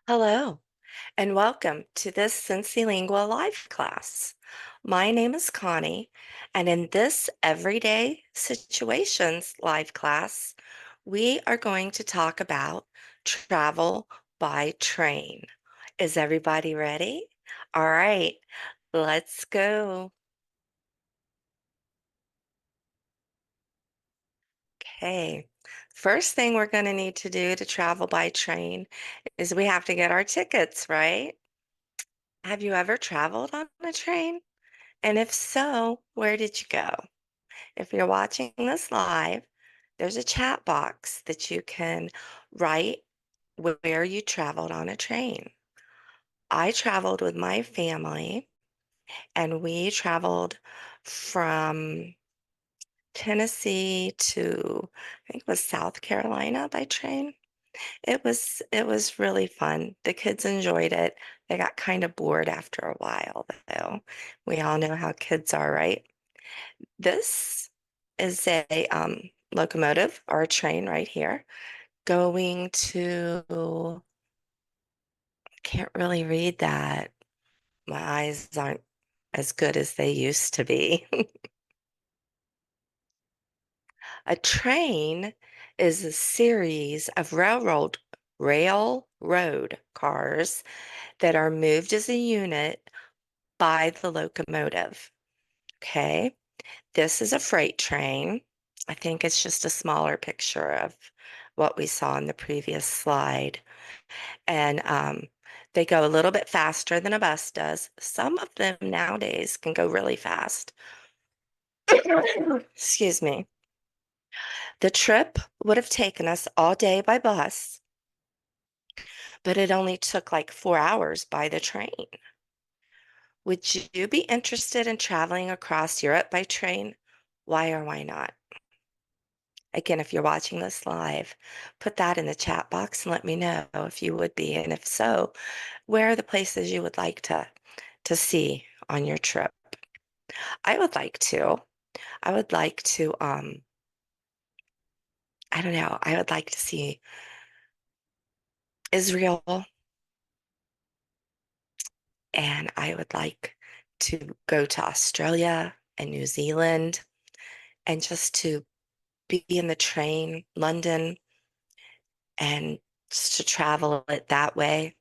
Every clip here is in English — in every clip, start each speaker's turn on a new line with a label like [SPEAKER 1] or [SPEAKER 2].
[SPEAKER 1] Hello, and welcome to this CINCILINGUA live class. My name is Connie, and in this Everyday Situations live class, we are going to talk about travel by train. Is everybody ready? All right, let's go. Okay, first thing we're going to need to do to travel by train is we have to get our tickets, right? Have you ever traveled on a train? And if so, where did you go? If you're watching this live, there's a chat box that you can write where you traveled on a train. I traveled with my family and we traveled from Tennessee to, I think it was South Carolina by train. It was really fun. The kids enjoyed it. They got kind of bored after a while, though. We all know how kids are, right? This is a locomotive or a train right here going to, can't really read that. My eyes aren't as good as they used to be. A train is a series of railroad cars that are moved as a unit by the locomotive. Okay. This is a freight train. I think it's just a smaller picture of what we saw in the previous slide. And they go a little bit faster than a bus does. Some of them nowadays can go really fast. Excuse me. The trip would have taken us all day by bus, but it only took like 4 hours by the train. Would you be interested in traveling across Europe by train? Why or why not? Again, if you're watching this live, put that in the chat box and let me know if you would be, and if so, where are the places you would like to see on your trip? I would like to. I would like to I don't know, I would like to see Israel and I would like to go to Australia and New Zealand and just to be in the train, London, and just to travel it that way.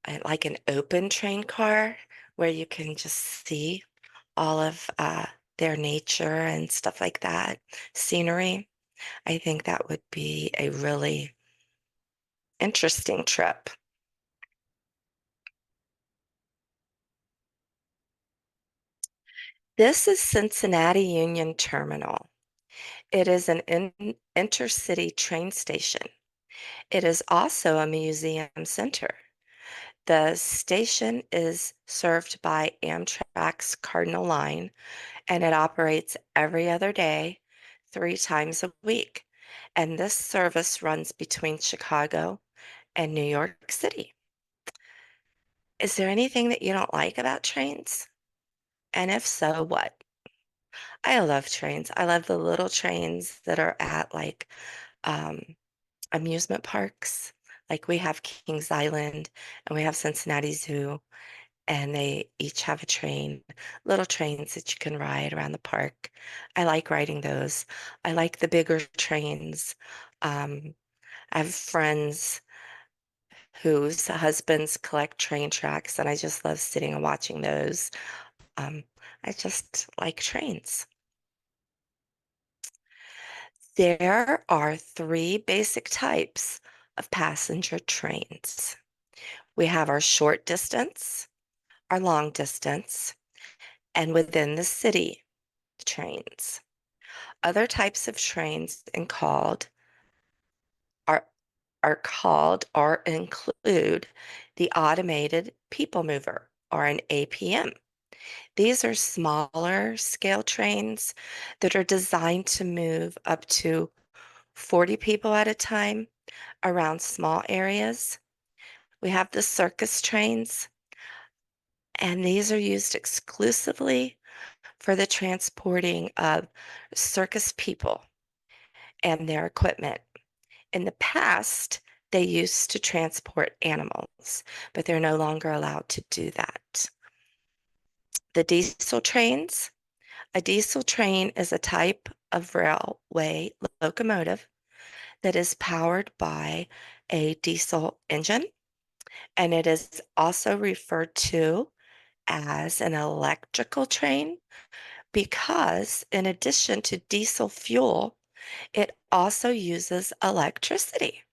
[SPEAKER 1] I like an open train car where you can just see all of their nature and stuff like that, scenery. I think that would be a really interesting trip. This is Cincinnati Union Terminal. It is an intercity train station. It is also a museum center. The station is served by Amtrak's Cardinal Line, and it operates every other day, 3 times a week. And this service runs between Chicago and New York City. Is there anything that you don't like about trains? And if so, what? I love trains. I love the little trains that are at like um, amusement parks. Like we have Kings Island and we have Cincinnati Zoo, and they each have a train, little trains that you can ride around the park. I like riding those. I like the bigger trains. Um, I have friends whose husbands collect train tracks, and I just love sitting and watching those. Um, I just like trains. There are three basic types of passenger trains. We have our short distance, our long distance, and within the city trains. Other types of trains and called are or include the automated people mover or an APM. These are smaller scale trains that are designed to move up to 40 people at a time around small areas. We have the circus trains, and these are used exclusively for the transporting of circus people and their equipment. In the past, They used to transport animals, but they're no longer allowed to do that. The diesel trains. A diesel train is a type of railway locomotive that is powered by a diesel engine, and it is also referred to as an electrical train because, in addition to diesel fuel, it also uses electricity.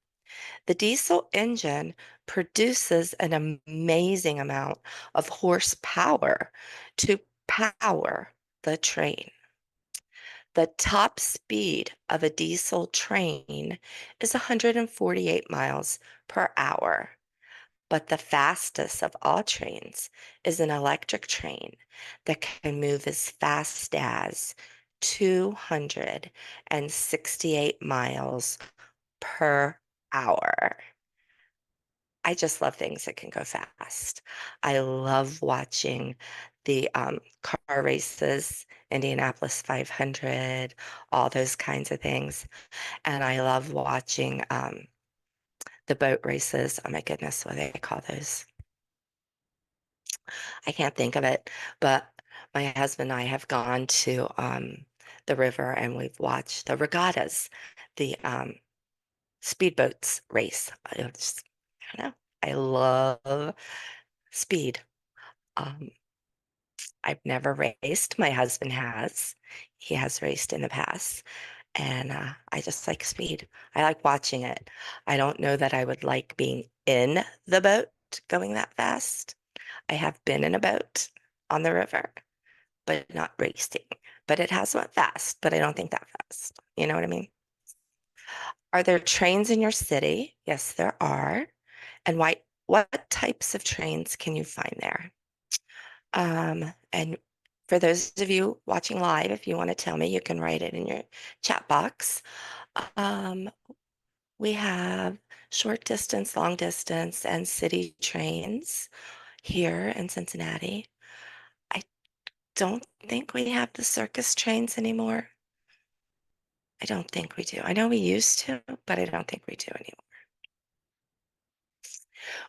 [SPEAKER 1] The diesel engine produces an amazing amount of horsepower to power the train. The top speed of a diesel train is 148 miles per hour, but the fastest of all trains is an electric train that can move as fast as 268 miles per hour. I just love things that can go fast. I love watching the car races, Indianapolis 500, all those kinds of things. And I love watching the boat races. Oh my goodness, what do they call those? I can't think of it, but my husband and I have gone to the river and we've watched the regattas, the speedboats race. I don't know. I love speed. Um, I've never raced. My husband has. He has raced in the past, and I just like speed. I like watching it. I don't know that I would like being in the boat going that fast. I have been in a boat on the river, but not racing. But it has went fast, but I don't think that fast. You know what I mean? Are there trains in your city? Yes, there are. And why, what types of trains can you find there? And for those of you watching live, if you want to tell me, you can write it in your chat box. Um, we have short distance, long distance, and city trains here in Cincinnati. I don't think we have the circus trains anymore. I don't think we do. I know we used to, but I don't think we do anymore.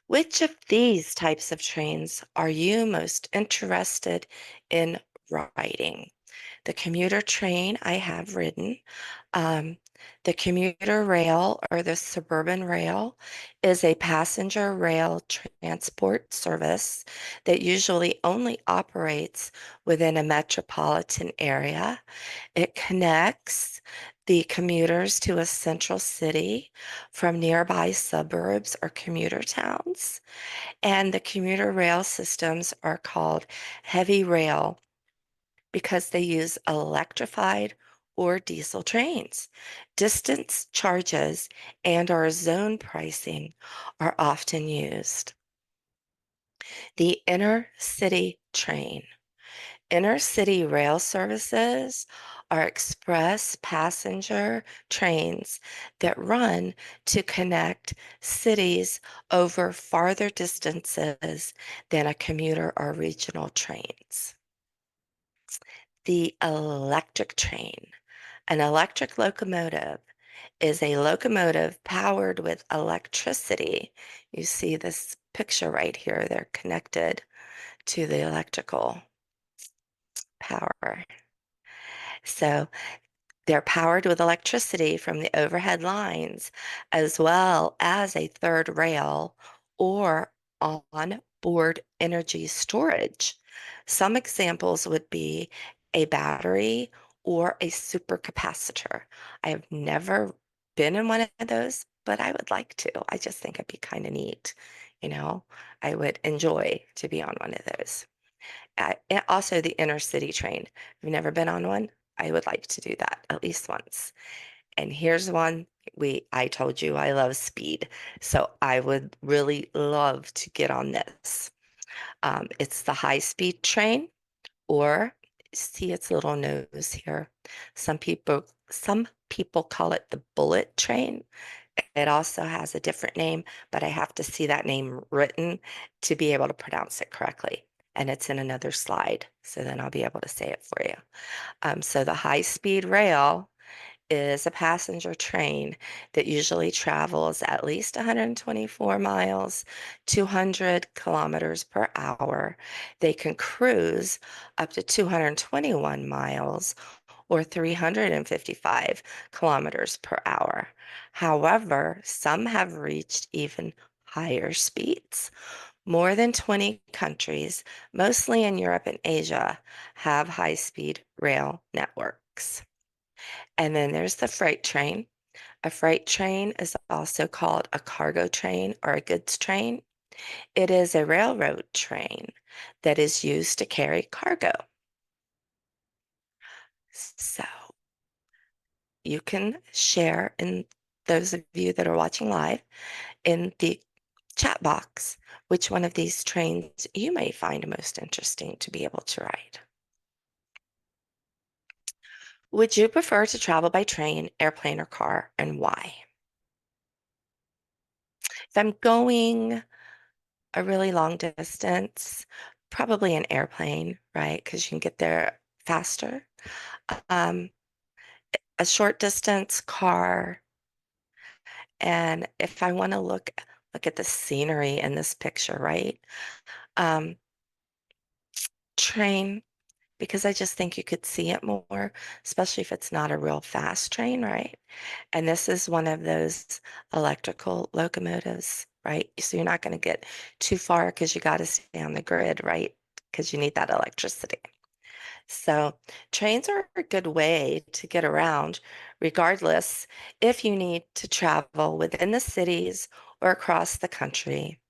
[SPEAKER 1] Which of these types of trains are you most interested in riding? The commuter train I have ridden. Um, the commuter rail or the suburban rail is a passenger rail transport service that usually only operates within a metropolitan area. It connects the commuters to a central city from nearby suburbs or commuter towns. And the commuter rail systems are called heavy rail because they use electrified or diesel trains. Distance charges and or zone pricing are often used. The inner city train. Inner city rail services are express passenger trains that run to connect cities over farther distances than a commuter or regional trains. The electric train. An electric locomotive is a locomotive powered with electricity. You see this picture right here. They're connected to the electrical power. So they're powered with electricity from the overhead lines, as well as a third rail or on-board energy storage. Some examples would be a battery or a supercapacitor. I have never been in one of those, but I would like to. I just think it'd be kind of neat. You know, I would enjoy to be on one of those. And also the inner city train. If you've never been on one, I would like to do that at least once. And here's one I told you I love speed. So I would really love to get on this. It's the high speed train, or see its little nose here. Some people call it the bullet train. It also has a different name, but I have to see that name written to be able to pronounce it correctly. And it's in another slide, so then I'll be able to say it for you. So the high-speed rail is a passenger train that usually travels at least 124 miles, 200 kilometers per hour. They can cruise up to 221 miles or 355 kilometers per hour. However, some have reached even higher speeds. More than 20 countries, mostly in Europe and Asia, have high-speed rail networks. And then there's the freight train. A freight train is also called a cargo train or a goods train. It is a railroad train that is used to carry cargo. So you can share, in those of you that are watching live, in the chat box which one of these trains you may find most interesting to be able to ride. Would you prefer to travel by train, airplane, or car, and why? If I'm going a really long distance, probably an airplane, right? Because you can get there faster. Um, a short distance car, and if I want to look at the scenery in this picture, right? Um, train, because I just think you could see it more, especially if it's not a real fast train, right? And this is one of those electrical locomotives, right? So you're not going to get too far because you got to stay on the grid, right? Because you need that electricity. So trains are a good way to get around, regardless if you need to travel within the cities or across the country.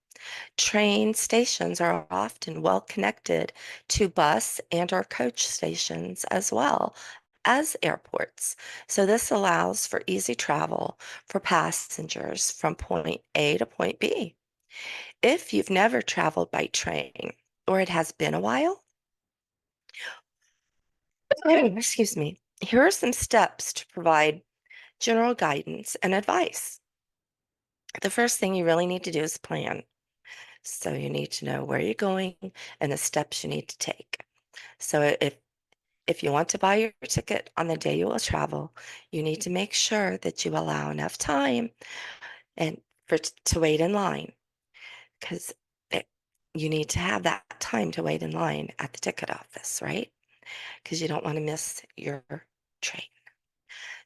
[SPEAKER 1] Train stations are often well connected to bus and or coach stations as well as airports. So this allows for easy travel for passengers from point A to point B. If you've never traveled by train or it has been a while, excuse me, here are some steps to provide general guidance and advice. The first thing you really need to do is plan. So you need to know where you're going and the steps you need to take. So if you want to buy your ticket on the day you will travel, you need to make sure that you allow enough time and to wait in line because you need to have that time to wait in line at the ticket office, right? Because you don't want to miss your train.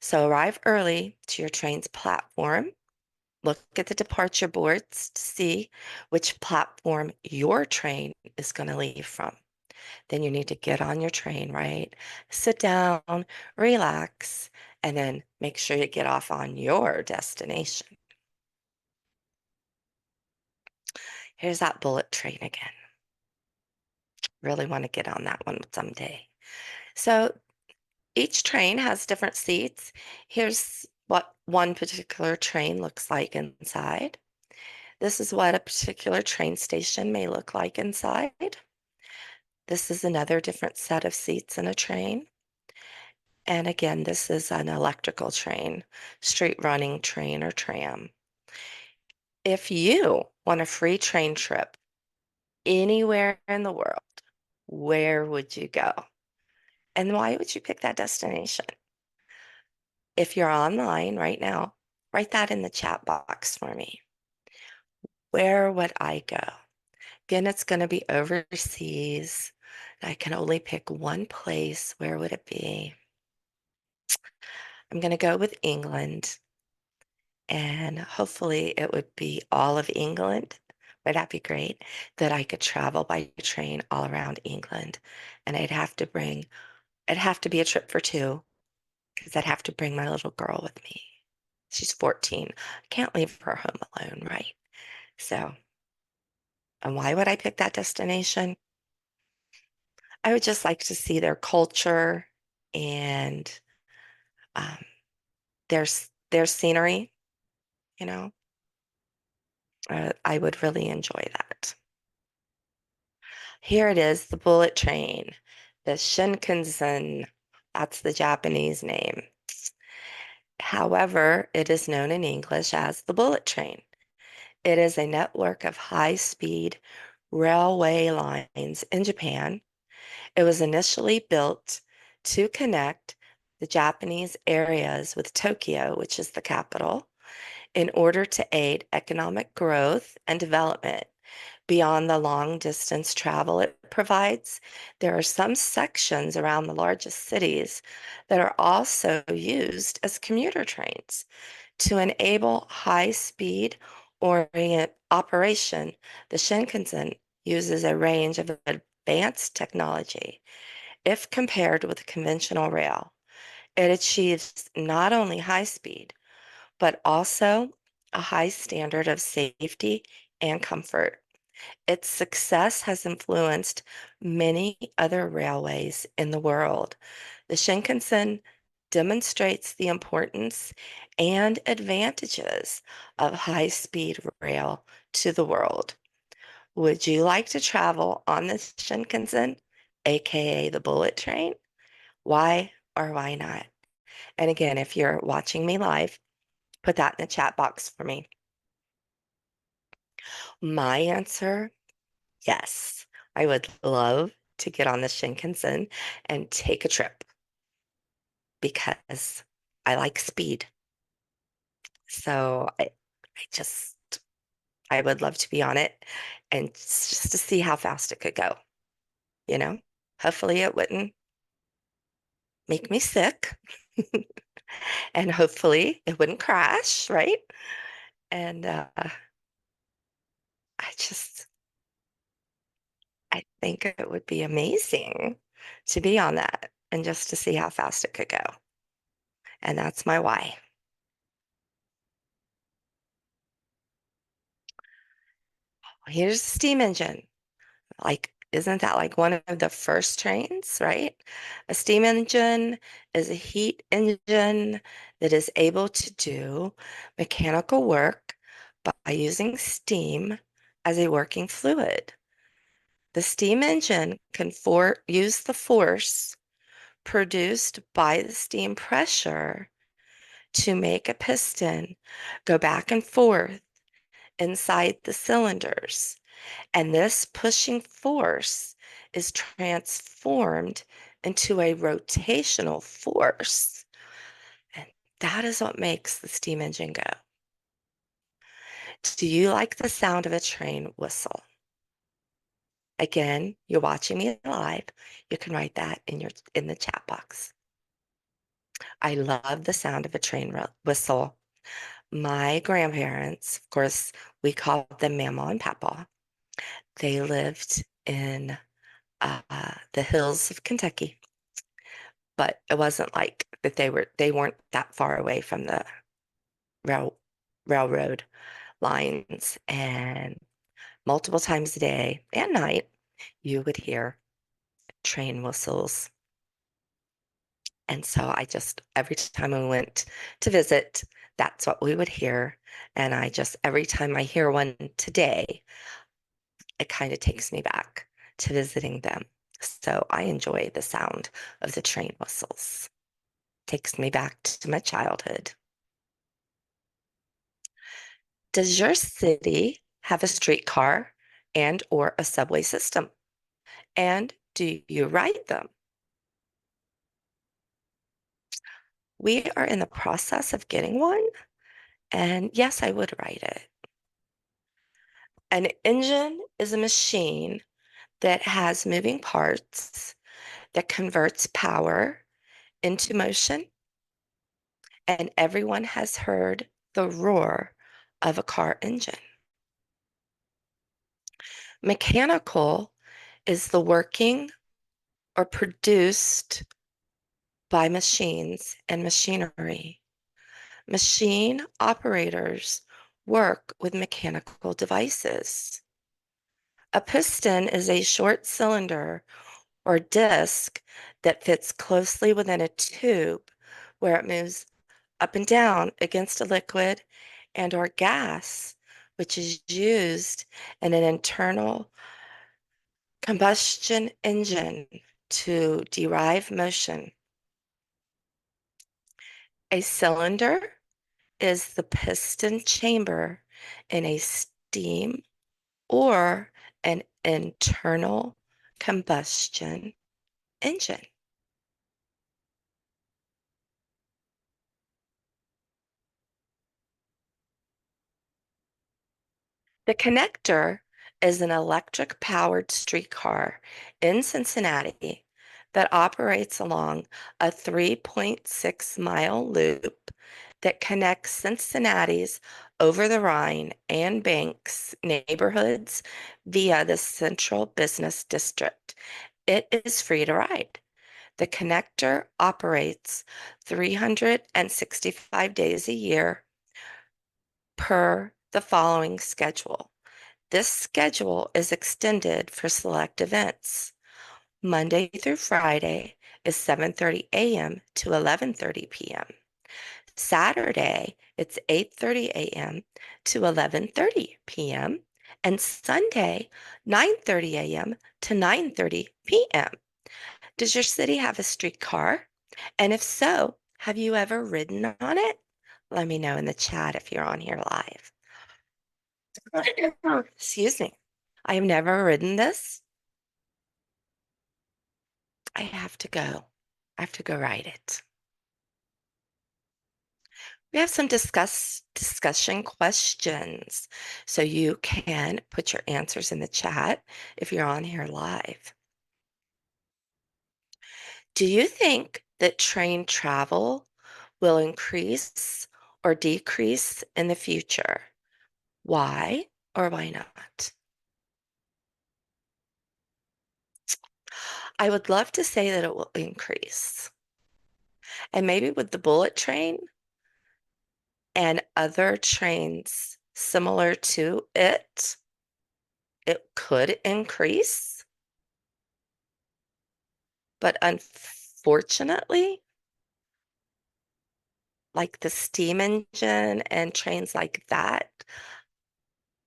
[SPEAKER 1] So arrive early to your train's platform. Look at the departure boards to see which platform your train is going to leave from. Then you need to get on your train, right? Sit down, relax, and then make sure you get off on your destination. Here's that bullet train again. Really want to get on that one someday. So each train has different seats. Here's what one particular train looks like inside. This is what a particular train station may look like inside. This is another different set of seats in a train. And again, this is an electrical train, street running train or tram. If you want a free train trip anywhere in the world, where would you go? And why would you pick that destination? If you're online right now, write that in the chat box for me. Where would I go? Again, it's going to be overseas. I can only pick one place. Where would it be? I'm going to go with England, and hopefully it would be all of England. Would that be great? That I could travel by train all around England, and it'd have to be a trip for two, because I'd have to bring my little girl with me. She's 14. I can't leave her home alone, right? So, and why would I pick that destination? I would just like to see their culture and um, their scenery, you know. I would really enjoy that. Here it is, the bullet train, the Shinkansen. That's the Japanese name. However, it is known in English as the bullet train. It is a network of high-speed railway lines in Japan. It was initially built to connect the Japanese areas with Tokyo, which is the capital, in order to aid economic growth and development. Beyond the long distance travel it provides, there are some sections around the largest cities that are also used as commuter trains to enable high speed orient operation. The Shinkansen uses a range of advanced technology. If compared with conventional rail, it achieves not only high speed, but also a high standard of safety and comfort. Its success has influenced many other railways in the world. The Shinkansen demonstrates the importance and advantages of high-speed rail to the world. Would you like to travel on the Shinkansen, aka the bullet train? Why or why not? And again, if you're watching me live, put that in the chat box for me. My answer, yes. I would love to get on the Shinkansen and take a trip because I like speed. So I just, I would love to be on it and just to see how fast it could go, you know? Hopefully it wouldn't make me sick and hopefully it wouldn't crash, right? And I just, I think it would be amazing to be on that and just to see how fast it could go. And that's my why. Here's the steam engine. Like, isn't that like one of the first trains, right? A steam engine is a heat engine that is able to do mechanical work by using steam as a working fluid. The steam engine can use the force produced by the steam pressure to make a piston go back and forth inside the cylinders. And this pushing force is transformed into a rotational force. And that is what makes the steam engine go. Do you like the sound of a train whistle? Again, you're watching me live. You can write that in the chat box. I love the sound of a train whistle. My grandparents, of course, we called them Mama and Papa. They lived in the hills of Kentucky, but it wasn't like that they weren't that far away from the rail, railroad lines. And multiple times a day and night, you would hear train whistles. And so every time we went to visit, that's what we would hear. And every time I hear one today, it kind of takes me back to visiting them. So I enjoy the sound of the train whistles. Takes me back to my childhood. Does your city have a streetcar and or a subway system? And do you ride them? We are in the process of getting one, and yes, I would ride it. An engine is a machine that has moving parts that converts power into motion, and everyone has heard the roar of a car engine. Mechanical is the working or produced by machines and machinery. Machine operators work with mechanical devices. A piston is a short cylinder or disc that fits closely within a tube where it moves up and down against a liquid and or gas, which is used in an internal combustion engine to derive motion. A cylinder is the piston chamber in a steam or an internal combustion engine. The connector is an electric powered streetcar in Cincinnati that operates along a 3.6-mile loop that connects Cincinnati's over the Rhine and Banks neighborhoods via the central business district. It is free to ride. The connector operates 365 days a year per the following schedule. This schedule is extended for select events. Monday through Friday is 7:30 a.m. to 11:30 p.m. Saturday, it's 8:30 a.m. to 11:30 p.m. And Sunday, 9:30 a.m. to 9:30 p.m. Does your city have a streetcar? And if so, have you ever ridden on it? Let me know in the chat if you're on here live. Excuse me. I have never ridden this. I have to go. I have to go ride it. We have some discussion questions. So you can put your answers in the chat if you're on here live. Do you think that train travel will increase or decrease in the future? Why or why not? I would love to say that it will increase. And maybe with the bullet train and other trains similar to it, it could increase. But unfortunately, like the steam engine and trains like that,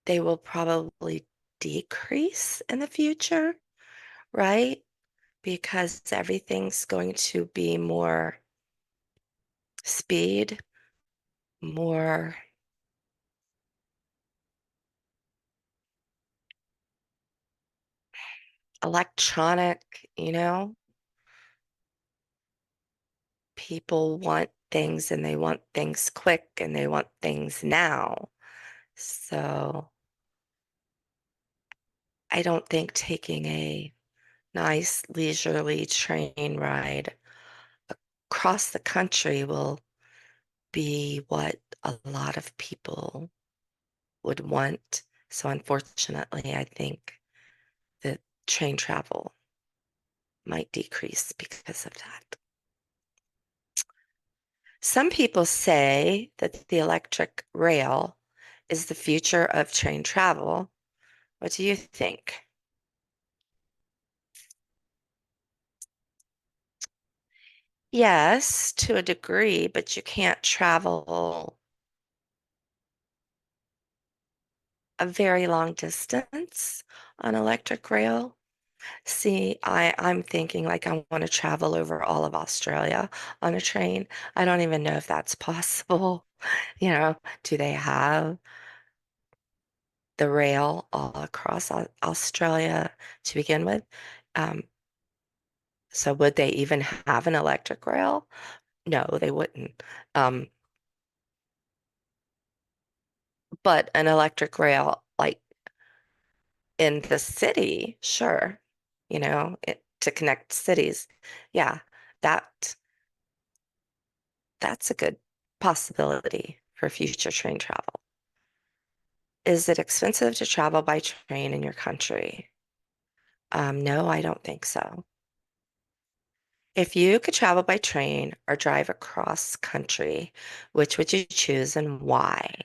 [SPEAKER 1] they will probably decrease in the future, right? Because everything's going to be more speed, more electronic, people want things and they want things quick and they want things now. So I don't think taking a nice leisurely train ride across the country will be what a lot of people would want. So unfortunately, I think that train travel might decrease because of that. Some people say that the electric rail is the future of train travel. What do you think? Yes, to a degree, but you can't travel a very long distance on electric rail. See, I'm thinking like I want to travel over all of Australia on a train. I don't even know if that's possible. Do they have the rail all across Australia to begin with? Um, so would they even have an electric rail? No, they wouldn't. But an electric rail, like in the city, sure, to connect cities. Yeah, that that's a good possibility for future train travel. Is it expensive to travel by train in your country? No, I don't think so. If you could travel by train or drive across country, which would you choose and why?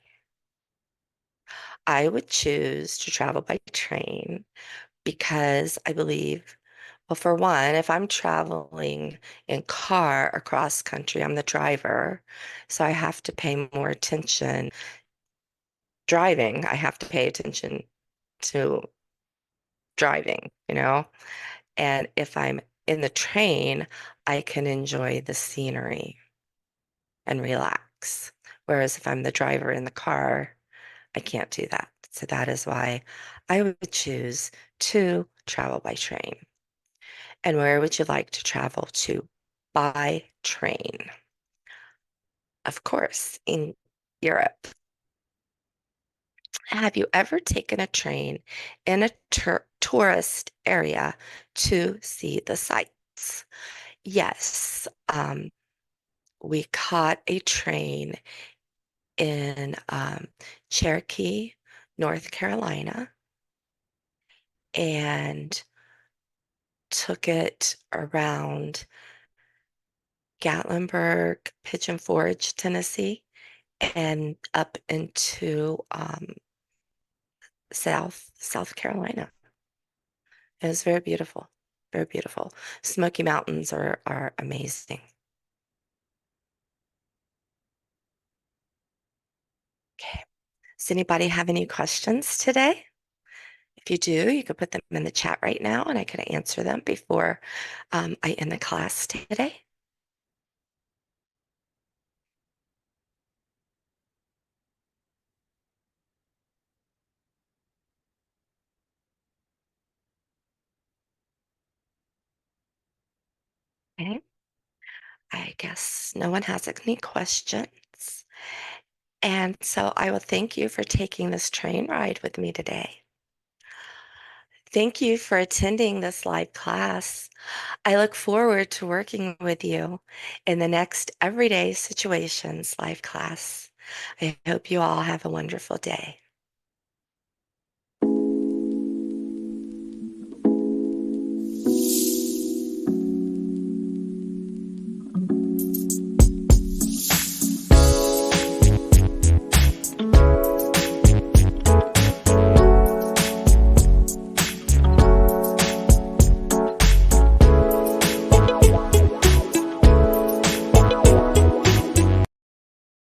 [SPEAKER 1] I would choose to travel by train because I believe, well, for one, if I'm traveling in car across country, I'm the driver, so I have to pay more attention. Driving, I have to pay attention to driving. And if I'm in the train, I can enjoy the scenery and relax. Whereas if I'm the driver in the car, I can't do that. So that is why I would choose to travel by train. And where would you like to travel to by train? Of course, in Europe. Have you ever taken a train in a tourist area to see the sights? Yes. We caught a train in Cherokee, North Carolina, and took it around Gatlinburg, Pigeon Forge, Tennessee, and up into South Carolina. It was very beautiful, very beautiful. Smoky Mountains are amazing. Okay. Does anybody have any questions today? If you do, you could put them in the chat right now and I could answer them before I end the class today. Okay. I guess no one has any questions. And so I will thank you for taking this train ride with me today. Thank you for attending this live class. I look forward to working with you in the next Everyday Situations live class. I hope you all have a wonderful day.